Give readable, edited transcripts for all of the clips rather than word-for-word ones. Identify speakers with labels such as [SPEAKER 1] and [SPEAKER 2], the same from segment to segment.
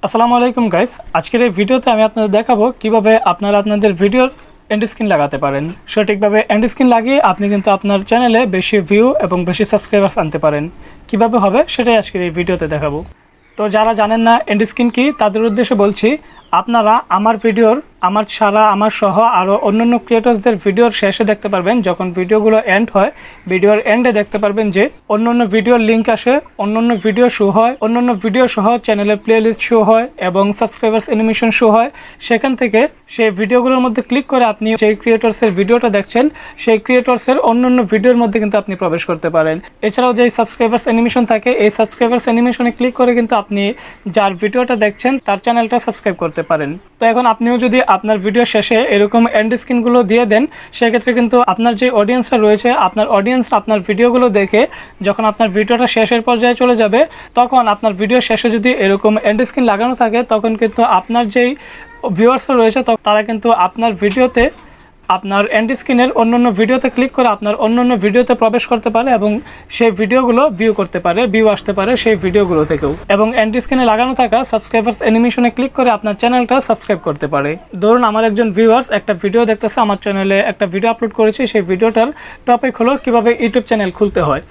[SPEAKER 1] আসসালামু আলাইকুম গাইস, আজকের এই ভিডিওতে আমি আপনাদের দেখাবো কিভাবে আপনারা আপনাদের ভিডিওর এন্ড স্ক্রিন লাগাতে পারেন। সঠিকভাবে এন্ড স্ক্রিন লাগিয়ে আপনি কিন্তু আপনার চ্যানেলে বেশি ভিউ এবং বেশি সাবস্ক্রাইবার্স আনতে পারেন। কিভাবে হবে সেটাই আজকের এই ভিডিওতে দেখাবো। তো যারা জানেন না এন্ড স্ক্রিন কি, তাদের উদ্দেশ্যে বলছি, আপনারা আমার ভিডিওর আমার সহ আরও অন্যান্য ক্রিয়েটরসদের ভিডিওর শেষে দেখতে পারবেন, যখন ভিডিওগুলো এন্ড হয় ভিডিওর এন্ডে দেখতে পারবেন যে অন্যান্য ভিডিওর লিঙ্ক আসে, অন্যান্য ভিডিও শো হয়, অন্যান্য ভিডিও সহ চ্যানেলের প্লেলিস্ট শো হয় এবং সাবস্ক্রাইবার্স অ্যানিমেশন শো হয়। সেখান থেকে সেই ভিডিওগুলোর মধ্যে ক্লিক করে আপনি যেই ক্রিয়েটরসের ভিডিওটা দেখছেন সেই ক্রিয়েটরসের অন্যান্য ভিডিওর মধ্যে কিন্তু আপনি প্রবেশ করতে পারেন। এছাড়াও যেই সাবস্ক্রাইবার্স অ্যানিমেশন থাকে, এই সাবস্ক্রাইবার্স অ্যানিমেশনে ক্লিক করে কিন্তু আপনি যার ভিডিওটা দেখছেন তার চ্যানেলটা সাবস্ক্রাইব করতে পারেন। তো এখন আপনিও যদি আপনার ভিডিও শেষে এরকম এন্ড স্ক্রিনগুলো দিয়ে দেন, সেক্ষেত্রে কিন্তু আপনার যে অডিয়েন্সরা রয়েছে, আপনার অডিয়েন্স আপনার ভিডিওগুলো দেখে যখন আপনার ভিডিওটা শেষের পর্যায়ে চলে যাবে, তখন আপনার ভিডিও শেষে যদি এরকম এন্ড স্ক্রিন লাগানো থাকে, তখন কিন্তু আপনার যেই ভিউয়ার্সরা রয়েছে তারা কিন্তু আপনার ভিডিওতে, আপনার এন্ড স্ক্রিনের অন্যান্য ভিডিওতে ক্লিক করে আপনার অন্যান্য ভিডিওতে প্রবেশ করতে পারে এবং সেই ভিডিওগুলো ভিউ করতে পারে, ভিউ আসতে পারে সেই ভিডিওগুলো থেকেও। এবং এন্ড স্ক্রিনে লাগানো থাকা সাবস্ক্রাইবার্স অ্যানিমেশনে ক্লিক করে আপনার চ্যানেলটা সাবস্ক্রাইব করতে পারে। ধরুন আমার একজন ভিউয়ার্স একটা ভিডিও দেখতেছে, আমার চ্যানেলে একটা ভিডিও আপলোড করেছি, সেই ভিডিওটার টপিক হলো কীভাবে ইউটিউব চ্যানেল খুলতে হয়।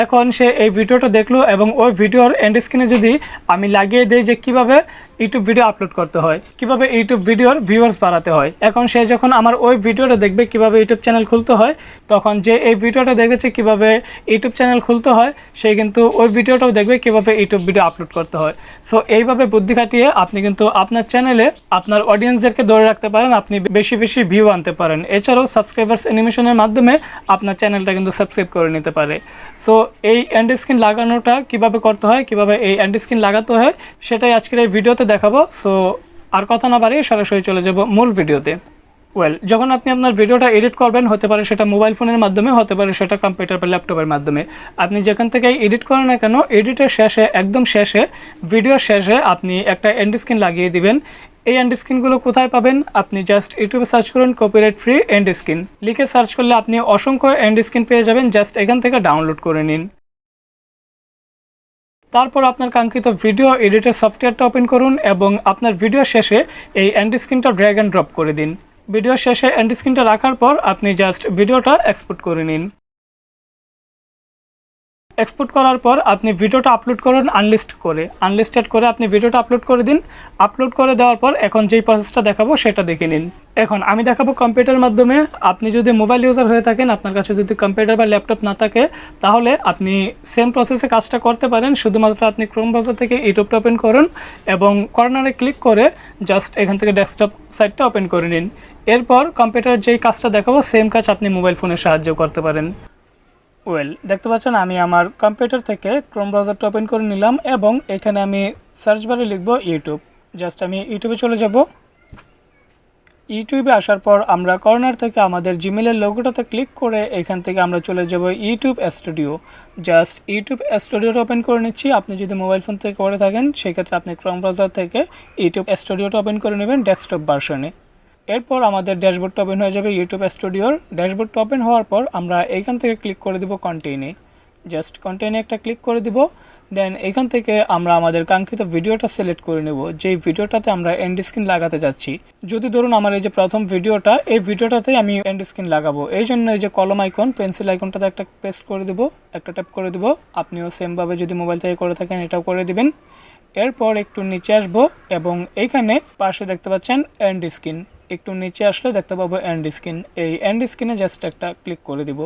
[SPEAKER 1] এখন সে এই ভিডিওটা দেখলো এবং ওই ভিডিওর এন্ড স্ক্রিনে যদি আমি লাগিয়ে দিই যে কীভাবে ইউটিউব ভিডিও আপলোড করতে হয়, কিভাবে ইউটিউব ভিডিওর ভিউয়ার্স বাড়াতে হয়, এখন সে যখন আমার ওই ভিডিওটা দেখবে কিভাবে ইউটিউব চ্যানেল খুলতে হয়, তখন যে এই ভিডিওটা দেখেছে কিভাবে ইউটিউব চ্যানেল খুলতে হয়, সে কিন্তু ওই ভিডিওটাও দেখবে কিভাবে ইউটিউব ভিডিও আপলোড করতে হয়। সো এইভাবে বুদ্ধি খাটিয়ে আপনি কিন্তু আপনার চ্যানেলে আপনার অডিয়েন্সদেরকে ধরে রাখতে পারেন, আপনি বেশি বেশি ভিউ আনতে পারেন। এছাড়াও সাবস্ক্রাইবার্স অ্যানিমেশনের মাধ্যমে আপনার চ্যানেলটা কিন্তু সাবস্ক্রাইব করে নিতে পারে। সো এই এন্ড স্ক্রিন লাগানোটা কিভাবে করতে হয়, কিভাবে এই এন্ড স্ক্রিন লাগাতে হয়, সেটাই আজকের এই ভিডিওতে দেখাবো। সো আর কথা না বাড়িয়ে সরাসরি চলে যাব মূল ভিডিওতে। যখন আপনি আপনার ভিডিওটা এডিট করবেন, হতে পারে সেটা মোবাইল ফোনের মাধ্যমে, হতে পারে সেটা কম্পিউটার বা ল্যাপটপের মাধ্যমে, আপনি যেখান থেকে এডিট করেন না কেন, এডিটের শেষে, একদম শেষে, ভিডিওর শেষে আপনি একটা এন্ড স্ক্রিন লাগিয়ে দিবেন। এই এন্ড স্ক্রিনগুলো কোথায় পাবেন? আপনি জাস্ট ইউটিউবে সার্চ করুন কপিরাইট ফ্রি এন্ড স্ক্রিন, লিখে সার্চ করলে আপনি অসংখ্য এন্ড স্ক্রিন পেয়ে যাবেন। জাস্ট এখান থেকে ডাউনলোড করে নিন। তারপর আপনার কাঙ্ক্ষিত ভিডিও এডিটর সফটওয়্যারটা ওপেন করুন এবং আপনার ভিডিও শেষে এই এন্ড স্ক্রিনটা ড্র্যাগ অ্যান্ড ড্রপ করে দিন। ভিডিও শেষে এন্ড স্ক্রিনটা রাখার পর আপনি জাস্ট ভিডিওটা এক্সপোর্ট করে নিন। এক্সপোর্ট করার পর আপনি ভিডিওটা আপলোড করুন আনলিস্টেড করে আপনি ভিডিওটা আপলোড করে দিন। আপলোড করে দেওয়ার পর এখন যেই প্রসেসটা দেখাবো সেটা দেখে নিন। এখন আমি দেখাবো কম্পিউটার মাধ্যমে। আপনি যদি মোবাইল ইউজার হয়ে থাকেন, আপনার কাছে যদি কম্পিউটার বা ল্যাপটপ না থাকে, তাহলে আপনি সেম প্রসেসে কাজটা করতে পারেন। শুধুমাত্র আপনি ক্রোম ব্রাউজার থেকে ইউটিউবটা ওপেন করুন এবং কর্নারে ক্লিক করে জাস্ট এখান থেকে ডেস্কটপ সাইটটা ওপেন করে নিন। এরপর কম্পিউটারের যেই কাজটা দেখাবো সেম কাজ আপনি মোবাইল ফোনের সাহায্যেও করতে পারেন। দেখতে পাচ্ছেন আমি আমার কম্পিউটার থেকে ক্রোম ব্রাউজারটা ওপেন করে নিলাম এবং এখানে আমি সার্চ বারে লিখব ইউটিউব। জাস্ট আমি ইউটিউবে চলে যাব। ইউটিউবে আসার পর আমরা কর্নার থেকে আমাদের জিমেলের লোগোটাতে ক্লিক করে এখান থেকে আমরা চলে যাব ইউটিউব স্টুডিও। জাস্ট ইউটিউব স্টুডিওটা ওপেন করে নিচ্ছি। আপনি যদি মোবাইল ফোন থেকে করে থাকেন, সেক্ষেত্রে আপনি ক্রোম ব্রাউজার থেকে ইউটিউব স্টুডিওটা ওপেন করে নেবেন ডেস্কটপ ভার্সনে। এরপর আমাদের ড্যাশবোর্ডটা ওপেন হয়ে যাবে ইউটিউব স্টুডিওর। ড্যাশবোর্ডটা ওপেন হওয়ার পর আমরা এইখান থেকে ক্লিক করে দিব কন্টেইনে। জাস্ট কন্টেইনে একটা ক্লিক করে দিব। দেন এখান থেকে আমরা আমাদের কাঙ্ক্ষিত ভিডিওটা সিলেক্ট করে নেব, যেই ভিডিওটাতে আমরা এন্ড স্ক্রিন লাগাতে যাচ্ছি। যদি ধরুন আমার এই যে প্রথম ভিডিওটা, এই ভিডিওটাতে আমি এন্ড স্ক্রিন লাগাবো, এই জন্য এই যে কলম আইকন, পেন্সিল আইকনটাতে একটা পেস্ট করে দিব, একটা ট্যাপ করে দিব। আপনিও সেমভাবে যদি মোবাইল থেকে করে থাকেন এটাও করে দিবেন। এরপর একটু নিচে আসবো এবং এইখানে পাশে দেখতে পাচ্ছেন এন্ড স্ক্রিন, একটু নিচে আসলে দেখতে পাবো এন্ড স্ক্রিন। এই এন্ড স্ক্রিনে জাস্ট একটা ক্লিক করে দিব।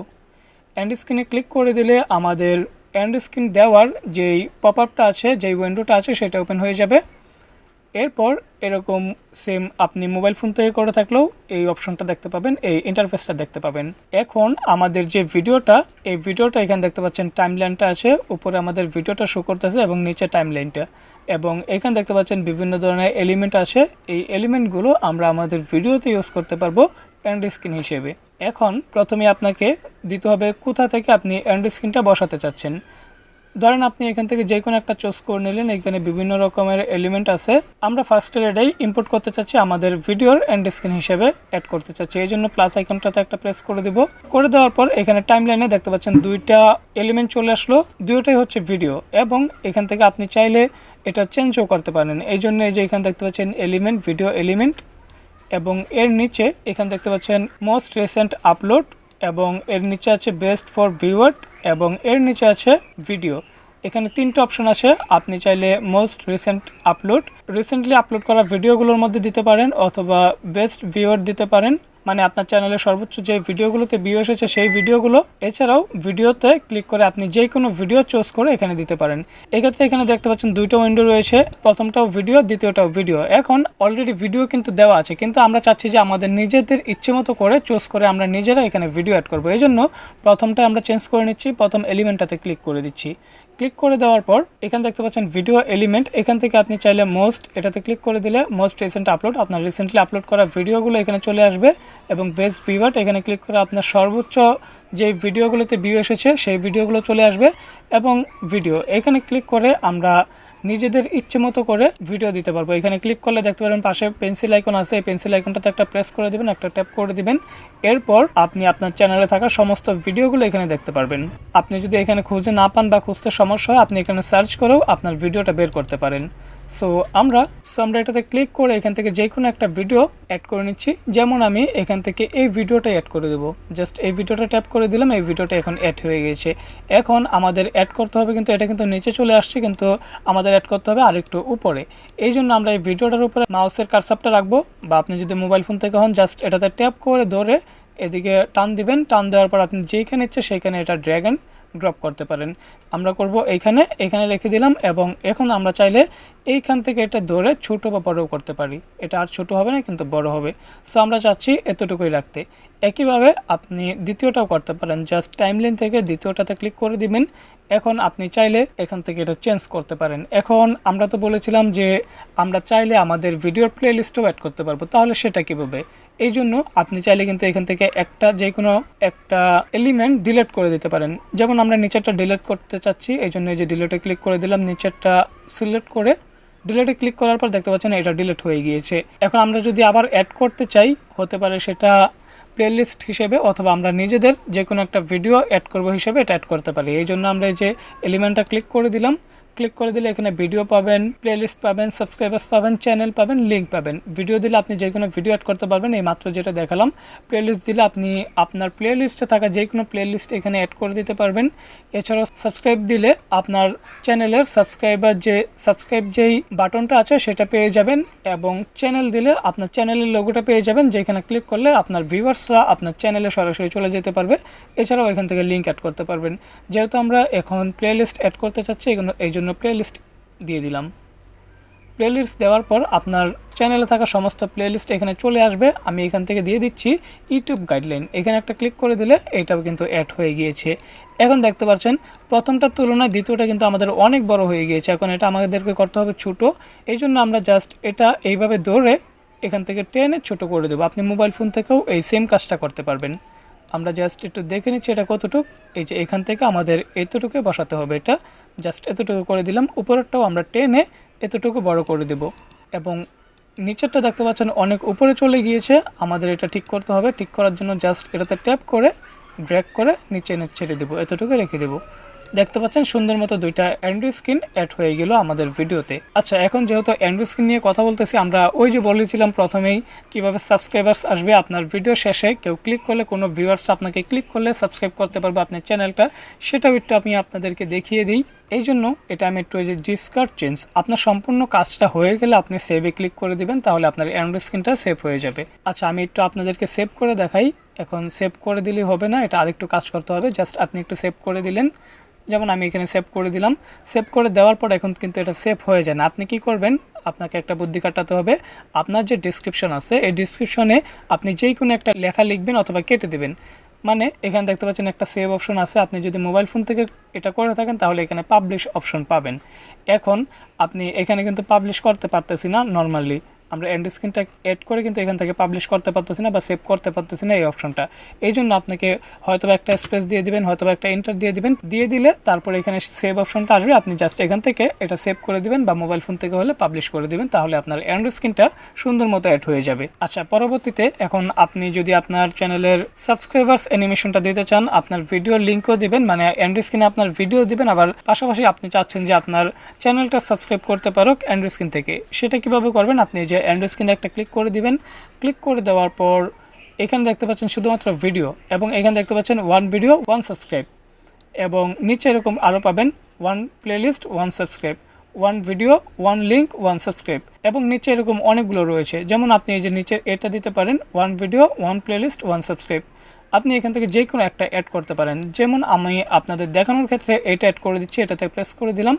[SPEAKER 1] এন্ড স্ক্রিনে ক্লিক করে দিলে আমাদের এন্ড স্ক্রিন দেওয়ার যেই পপ আপটা আছে, যেই উইন্ডোটা আছে, সেটা ওপেন হয়ে যাবে। এরপর এরকম সেম আপনি মোবাইল ফোন থেকে করে থাকলেও এই অপশনটা দেখতে পাবেন, এই ইন্টারফেসটা দেখতে পাবেন। এখন আমাদের যে ভিডিওটা, এই ভিডিওটা এখানে দেখতে পাচ্ছেন টাইমলাইনটা আছে, উপরে আমাদের ভিডিওটা শো করতেছে এবং নিচে টাইমলাইনটা, এবং এখানে দেখতে পাচ্ছেন বিভিন্ন ধরনের এলিমেন্ট আছে। এই এলিমেন্টগুলো আমরা আমাদের ভিডিওতে ইউজ করতে পারবো এন্ড স্ক্রিন হিসেবে। এখন প্রথমে আপনাকে দিতে হবে কোথা থেকে আপনি এন্ড স্ক্রিনটা বসাতে চাচ্ছেন। ধরেন আপনি এখান থেকে যে কোনো একটা চুজ করে নিলেন, এখানে বিভিন্ন রকমের এলিমেন্ট আছে। আমরা ফার্স্টের এটাই ইম্পোর্ট করতে চাচ্ছি, আমাদের ভিডিওর এন্ড স্ক্রিন হিসেবে অ্যাড করতে চাচ্ছি। এই জন্য প্লাস আইকনটাতে একটা প্রেস করে দিব। করে দেওয়ার পর এখানে টাইমলাইনে দেখতে পাচ্ছেন দুইটা এলিমেন্ট চলে আসলো, দুইটাই হচ্ছে ভিডিও। এবং এখান থেকে আপনি চাইলে এটা চেঞ্জও করতে পারেন। এই জন্য এই যে এখানে দেখতে পাচ্ছেন এলিমেন্ট, ভিডিও এলিমেন্ট, এবং এর নিচে এখানে দেখতে পাচ্ছেন মোস্ট রিসেন্ট আপলোড, এবং এর নিচে আছে বেস্ট ফর ভিউয়ার, এবং এর নিচে আছে ভিডিও। এখানে 3টা অপশন আছে। আপনি চাইলে most recent upload, recently upload করা ভিডিওগুলোর মধ্যে দিতে পারেন, অথবা বেস্ট ভিউয়ার দিতে পারেন, মানে আপনার চ্যানেলে সর্বোচ্চ যে ভিডিওগুলোতে ভিউ এসেছে সেই ভিডিওগুলো। এছাড়াও ভিডিওতে ক্লিক করে আপনি যে কোনো ভিডিও চুজ করে এখানে দিতে পারেন। এক্ষেত্রে এখানে দেখতে পাচ্ছেন 2টা উইন্ডো রয়েছে, প্রথমটাও ভিডিও, দ্বিতীয়টাও ভিডিও। এখন অলরেডি ভিডিও কিন্তু দেওয়া আছে, কিন্তু আমরা চাচ্ছি যে আমাদের নিজেদের ইচ্ছে মতো করে চুজ করে আমরা নিজেরা এখানে ভিডিও অ্যাড করবো। এই জন্য প্রথমটা আমরা চেঞ্জ করে নিচ্ছি, প্রথম এলিমেন্টটাতে ক্লিক করে দিচ্ছি। ক্লিক করে দেওয়ার পর এখানে দেখতে পাচ্ছেন ভিডিও এলিমেন্ট, এখান থেকে আপনি চাইলে মোস্ট, এটাতে ক্লিক করে দিলে মোস্ট রিসেন্ট আপলোড, আপনার রিসেন্টলি আপলোড করা ভিডিওগুলো এখানে চলে আসবে, এবং বেস্ট ভিউয়ার এখানে ক্লিক করে আপনার সর্বোচ্চ যে ভিডিওগুলোতে ভিউ এসেছে সেই ভিডিওগুলো চলে আসবে, এবং ভিডিও এখানে ক্লিক করে আমরা নিজেদের ইচ্ছে মতো করে ভিডিও দিতে পারবো। এখানে ক্লিক করলে দেখতে পারেন পাশে পেন্সিল আইকন আছে, এই পেন্সিল আইকনটাতে একটা প্রেস করে দিবেন, একটা ট্যাপ করে দিবেন। এরপর আপনি আপনার চ্যানেলে থাকা সমস্ত ভিডিওগুলো এখানে দেখতে পারবেন। আপনি যদি এখানে খুঁজে না পান বা খুঁজতে সমস্যা হয়, আপনি এখানে সার্চ করেও আপনার ভিডিওটা বের করতে পারেন। সো আমরা এটাতে ক্লিক করে এখান থেকে যে কোনো একটা ভিডিও অ্যাড করে নিচ্ছি। যেমন আমি এখান থেকে এই ভিডিওটা অ্যাড করে দেবো, জাস্ট এই ভিডিওটা ট্যাপ করে দিলাম, এই ভিডিওটা এখন অ্যাড হয়ে গেছে। এখন আমাদের অ্যাড করতে হবে, কিন্তু এটা কিন্তু নিচে চলে আসছে, কিন্তু আমাদের অ্যাড করতে হবে আরেকটু উপরে। এই জন্য আমরা এই ভিডিওটার উপরে মাউসের কারসারটা রাখবো, বা আপনি যদি মোবাইল ফোন থেকে হন জাস্ট এটাতে ট্যাপ করে ধরে এদিকে টান দিবেন। টান দেওয়ার পর আপনি যেইখানে ইচ্ছে সেইখানে এটা ড্র্যাগ অ্যান্ড ড্রপ করতে পারেন। আমরা করব এখানে রেখে দিলাম, এবং এখন আমরা চাইলে এইখান থেকে এটা ধরে ছোটো বা বড়ও করতে পারি। এটা আর ছোটো হবে না, কিন্তু বড় হবে। সো আমরা চাচ্ছি এতটুকুই রাখতে। একইভাবে আপনি দ্বিতীয়টাও করতে পারেন, জাস্ট টাইমলাইন থেকে দ্বিতীয়টাতে ক্লিক করে দিবেন। এখন আপনি চাইলে এখান থেকে এটা চেঞ্জ করতে পারেন। এখন আমরা তো বলেছিলাম যে আমরা চাইলে আমাদের ভিডিওর প্লেলিস্টও অ্যাড করতে পারবো, তাহলে সেটা কীভাবে? এই জন্য আপনি চাইলে কিন্তু এখান থেকে যে কোনো একটা এলিমেন্ট ডিলিট করে দিতে পারেন। যেমন আমরা নিচেরটা ডিলিট করতে চাচ্ছি, এই জন্য এই যে ডিলিটে ক্লিক করে দিলাম, নিচেরটা সিলেক্ট করে ডিলিটে ক্লিক করার পর দেখতে পাচ্ছেন এটা ডিলিট হয়ে গিয়েছে। এখন আমরা যদি আবার অ্যাড করতে চাই, হতে পারে সেটা প্লেলিস্ট হিসেবে, অথবা আমরা নিজেদের যে কোনো একটা ভিডিও অ্যাড করব হিসেবে এটা অ্যাড করতে পারি। এই জন্য আমরা এই যে এলিমেন্টটা ক্লিক করে দিলাম। ক্লিক করে দিলে এখানে ভিডিও পাবেন, প্লেলিস্ট পাবেন, সাবস্ক্রাইবার্স পাবেন, চ্যানেল পাবেন, লিঙ্ক পাবেন। ভিডিও দিলে আপনি যে কোনো ভিডিও অ্যাড করতে পারবেন, এই মাত্র যেটা দেখালাম। প্লেলিস্ট দিলে আপনি আপনার প্লেলিস্টে থাকা যে কোনো প্লেলিস্ট এখানে অ্যাড করে দিতে পারবেন। এছাড়াও সাবস্ক্রাইব দিলে আপনার চ্যানেলের সাবস্ক্রাইব যেই বাটনটা আছে সেটা পেয়ে যাবেন, এবং চ্যানেল দিলে আপনার চ্যানেলের লোগোটা পেয়ে যাবেন, যেখানে ক্লিক করলে আপনার ভিউয়ার্সরা আপনার চ্যানেলে সরাসরি চলে যেতে পারবে। এছাড়াও এখান থেকে লিঙ্ক অ্যাড করতে পারবেন। যেহেতু আমরা এখন প্লেলিস্ট অ্যাড করতে চাচ্ছি, এই জন্য প্লেলিস্ট দিয়ে দিলাম। প্লেলিস্ট দেওয়ার পর আপনার চ্যানেলে থাকা সমস্ত প্লেলিস্ট এখানে চলে আসবে। আমি এখান থেকে দিয়ে দিচ্ছি ইউটিউব গাইডলাইন, এখানে একটা ক্লিক করে দিলে এটাও কিন্তু অ্যাড হয়ে গিয়েছে। এখন দেখতে পাচ্ছেন প্রথমটার তুলনায় দ্বিতীয়টা কিন্তু আমাদের অনেক বড় হয়ে গিয়েছে। এখন এটা আমাদেরকে করতে হবে ছোটো, এই জন্য আমরা জাস্ট এটা এইভাবে ধরে এখান থেকে টেনে ছোটো করে দেবো। আপনি মোবাইল ফোন থেকেও এই সেম কাজটা করতে পারবেন। আমরা জাস্ট একটু দেখে নিচ্ছি এটা কতটুকু। এই যে এখান থেকে আমাদের এতটুকু বসাতে হবে, এটা জাস্ট এতটুকু করে দিলাম। উপরেরটাও আমরা টেনে এতটুকু বড় করে দেব, এবং নিচেরটা দেখতে পাচ্ছেন অনেক উপরে চলে গিয়েছে। আমাদের এটা ঠিক করতে হবে। ঠিক করার জন্য জাস্ট এটাতে ট্যাপ করে ড্র্যাগ করে নিচে ছেড়ে দেবো, এতটুকু রেখে দেবো। দেখতে পাচ্ছেন সুন্দর মতো দুইটা অ্যান্ড্রয়েড স্ক্রিন অ্যাড হয়ে গেল আমাদের ভিডিওতে। আচ্ছা, এখন যেহেতু অ্যান্ড্রয়েড স্ক্রিন নিয়ে কথা বলতেছি, আমরা ওই যে বলেছিলাম প্রথমেই কিভাবে সাবস্ক্রাইবার্স আসবে আপনার ভিডিও শেষে, কেউ ক্লিক করলে, কোনো ভিউয়ার্স আপনাকে ক্লিক করলে সাবস্ক্রাইব করতে পারবে আপনার চ্যানেলটা, সেটাও একটু আমি আপনাদেরকে দেখিয়ে দিই। এই জন্য এটা আমি একটু এই যে ডিসকার্ড চেঞ্জ, আপনার সম্পূর্ণ কাজটা হয়ে গেলে আপনি সেভে ক্লিক করে দিবেন, তাহলে আপনার অ্যান্ড্রয়েড স্ক্রিনটা সেভ হয়ে যাবে। আচ্ছা, আমি একটু আপনাদেরকে সেভ করে দেখাই। এখন সেভ করে দিলেই হবে না, এটা আরেকটু কাজ করতে হবে। জাস্ট আপনি একটু সেভ করে দিলেন, যেমন আমি এখানে সেভ করে দিলাম। সেভ করে দেওয়ার পর এখন কিন্তু এটা সেভ হয়ে যায় না। আপনি কি করবেন, আপনাকে একটা বুদ্ধি কাটাতে হবে। আপনার যে ডিসক্রিপশন আছে, এই ডিসক্রিপশনে আপনি যেই কোনো একটা লেখা লিখবেন অথবা কেটে দেবেন। মানে এখানে দেখতে পাচ্ছেন একটা সেভ অপশন আছে, আপনি যদি মোবাইল ফোন থেকে এটা করে থাকেন তাহলে এখানে পাবলিশ অপশন পাবেন। এখন আপনি এখানে কিন্তু পাবলিশ করতে পারতেছি না নর্মালি, আমরা এন্ড স্ক্রিনটা এড করে কিন্তু এখান থেকে পাবলিশ করতে পারতেছি না বা সেভ করতে পারতেছি না এই অপশনটা। এই জন্য আপনাকে হয়তো একটা স্পেস দিয়ে দিবেন, হয়তো একটা এন্টার দিয়ে দিবেন, দিয়ে দিলে তারপরে এখানে সেভ অপশনটা আসবে, আপনি জাস্ট এখান থেকে এটা সেভ করে দিবেন বা মোবাইল ফোন থেকে হলে পাবলিশ করে দিবেন, তাহলে আপনার এন্ড স্ক্রিনটা সুন্দর মতো অ্যাড হয়ে যাবে। আচ্ছা, পরবর্তীতে এখন আপনি যদি আপনার চ্যানেলের সাবস্ক্রাইবার্স অ্যানিমেশনটা দিতে চান, আপনার ভিডিও লিঙ্কও দিবেন, মানে এন্ড স্ক্রিনে আপনার ভিডিও দিবেন, আবার পাশাপাশি আপনি চাচ্ছেন যে আপনার চ্যানেলটা সাবস্ক্রাইব করতে পারুক এন্ড স্ক্রিন থেকে। সেটা কিভাবে করবেন, আপনি যে এন্ড স্ক্রিনে একটা ক্লিক করে দিবেন, ক্লিক করে দেওয়ার পর এখানে দেখতে পাচ্ছেন শুধুমাত্র ভিডিও, এবং এখানে দেখতে পাচ্ছেন 1 ভিডিও 1 সাবস্ক্রাইব, এবং নিচে এরকম আরও পাবেন 1 playlist 1 subscribe, 1 video 1 link 1 subscribe, এবং নিচে এরকম অনেকগুলো রয়েছে। যেমন আপনি এই যে নিচে এটা দিতে পারেন 1 ভিডিও 1 প্লেলিস্ট 1 সাবস্ক্রাইব, আপনি এখান থেকে যে কোনো একটা অ্যাড করতে পারেন। যেমন আমি আপনাদের দেখানোর ক্ষেত্রে এটা অ্যাড করে দিচ্ছি, এটাতে প্রেস করে দিলাম,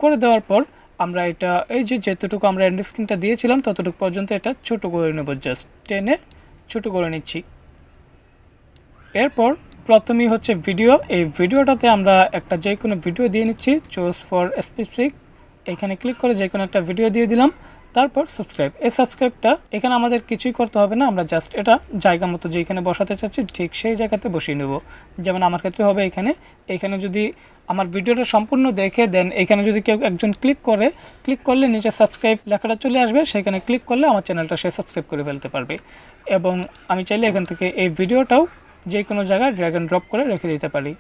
[SPEAKER 1] করে দেওয়ার পর আমরা এটা এই যে যতটুকু আমরা এন্ড স্ক্রিনটা দিয়েছিলাম ততটুকু পর্যন্ত এটা ছোট করে নেব, জাস্ট টেনে ছোট করে নিচ্ছি। এরপর প্রথমেই হচ্ছে ভিডিও, এই ভিডিওটাতে আমরা একটা যে কোনো ভিডিও দিয়ে নিচ্ছি, চুজ ফর স্পেসিফিক, এখানে ক্লিক করে যে কোনো একটা ভিডিও দিয়ে দিলাম। তারপর সাবস্ক্রাইব, এই সাবস্ক্রাইবটা এখানে আমাদের কিছুই করতে হবে না, আমরা জাস্ট এটা জায়গা মতো যেখানে বসাতে চাচ্ছি ঠিক সেই জায়গাতে বসিয়ে নেব। যেমন আমার ক্ষেত্রে হবে এখানে যদি আমার ভিডিওটা সম্পূর্ণ দেখে দেন, এখানে যদি কেউ একজন ক্লিক করলে নিচে সাবস্ক্রাইব লেখাটা চলে আসবে, সেখানে ক্লিক করলে আমার চ্যানেলটা সে সাবস্ক্রাইব করে ফেলতে পারবে। এবং আমি চাইলে এখান থেকে এই ভিডিওটাও যে কোনো জায়গায় ড্র্যাগ অ্যান্ড ড্রপ করে রেখে দিতে পারি।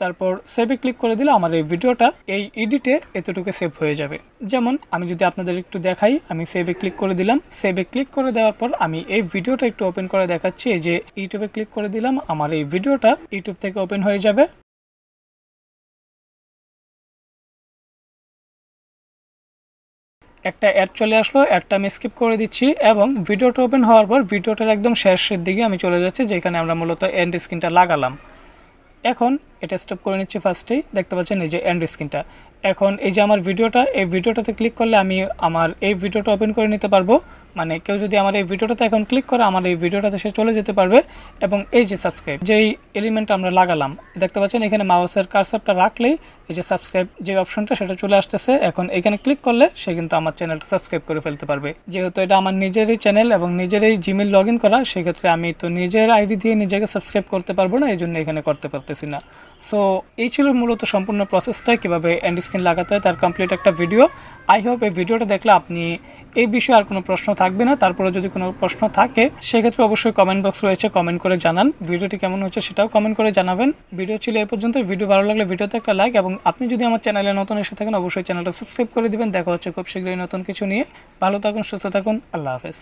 [SPEAKER 1] তারপর সেভে ক্লিক করে দিলে আমার এই ভিডিওটা এই এডিটে এতটুকু সেভ হয়ে যাবে। যেমন আমি যদি আপনাদের একটু দেখাই, আমি সেভে ক্লিক করে দিলাম, সেভে ক্লিক করে দেওয়ার পর আমি এই ভিডিওটা একটু ওপেন করে দেখাচ্ছি। এই যে ইউটিউবে ক্লিক করে দিলাম, আমার এই ভিডিওটা ইউটিউব থেকে ওপেন হয়ে যাবে। একটা অ্যাড চলে আসলো, অ্যাডটা আমি স্কিপ করে দিচ্ছি, এবং ভিডিওটা ওপেন হওয়ার পর ভিডিওটার একদম শেষের দিকে আমি চলে যাচ্ছি, যেখানে আমরা মূলত এন্ড স্ক্রিনটা লাগালাম। এখন এটা স্টপ করে নিচ্ছি, ফার্স্টেই দেখতে পাচ্ছেন এই যে এন্ড স্ক্রিনটা। এখন এই যে আমার ভিডিওটা, এই ভিডিওটাতে ক্লিক করলে আমি আমার এই ভিডিওটা ওপেন করে নিতে পারবো, মানে কেউ যদি আমার এই ভিডিওটাতে এখন ক্লিক করে আমার এই ভিডিওটাতে সে চলে যেতে পারবে। এবং এই যে সাবস্ক্রাইব, যেই এলিমেন্টটা আমরা লাগালাম, দেখতে পাচ্ছেন এখানে মাউসের কার্সারটা রাখলেই এই যে সাবস্ক্রাইব যে অপশনটা সেটা চলে আসতেছে। এখন এখানে ক্লিক করলে সে কিন্তু আমার চ্যানেলটা সাবস্ক্রাইব করে ফেলতে পারবে। যেহেতু এটা আমার নিজেরই চ্যানেল এবং নিজেরই জিমেল লগ ইন করা, সেক্ষেত্রে আমি তো নিজের আইডি দিয়ে নিজেকে সাবস্ক্রাইব করতে পারবো না, এই জন্য এখানে করতে পারতেছি না। সো এই ছিল মূলত সম্পূর্ণ প্রসেসটা, কীভাবে এন্ড স্ক্রিন লাগাতে হয় তার কমপ্লিট একটা ভিডিও। আই হোপ এই ভিডিওটা দেখলে আপনি এই বিষয়ে আর কোনো প্রশ্ন থাকবে না। তারপরে যদি কোনো প্রশ্ন থাকে সেক্ষেত্রে অবশ্যই কমেন্ট বক্স রয়েছে, কমেন্ট করে জানান। ভিডিওটি কেমন হচ্ছে সেটাও কমেন্ট করে জানাবেন। ভিডিও ছিল এই পর্যন্ত। ভিডিও ভালো লাগলে ভিডিওতে একটা লাইক, এবং আপনি যদি আমার চ্যানেলে নতুন এসে থাকেন অবশ্যই চ্যানেলটা সাবস্ক্রাইব করে দিবেন। দেখা হচ্ছে খুব শীঘ্রই নতুন কিছু নিয়ে। ভালো থাকুন, সুস্থ থাকুন, আল্লাহ হাফেজ।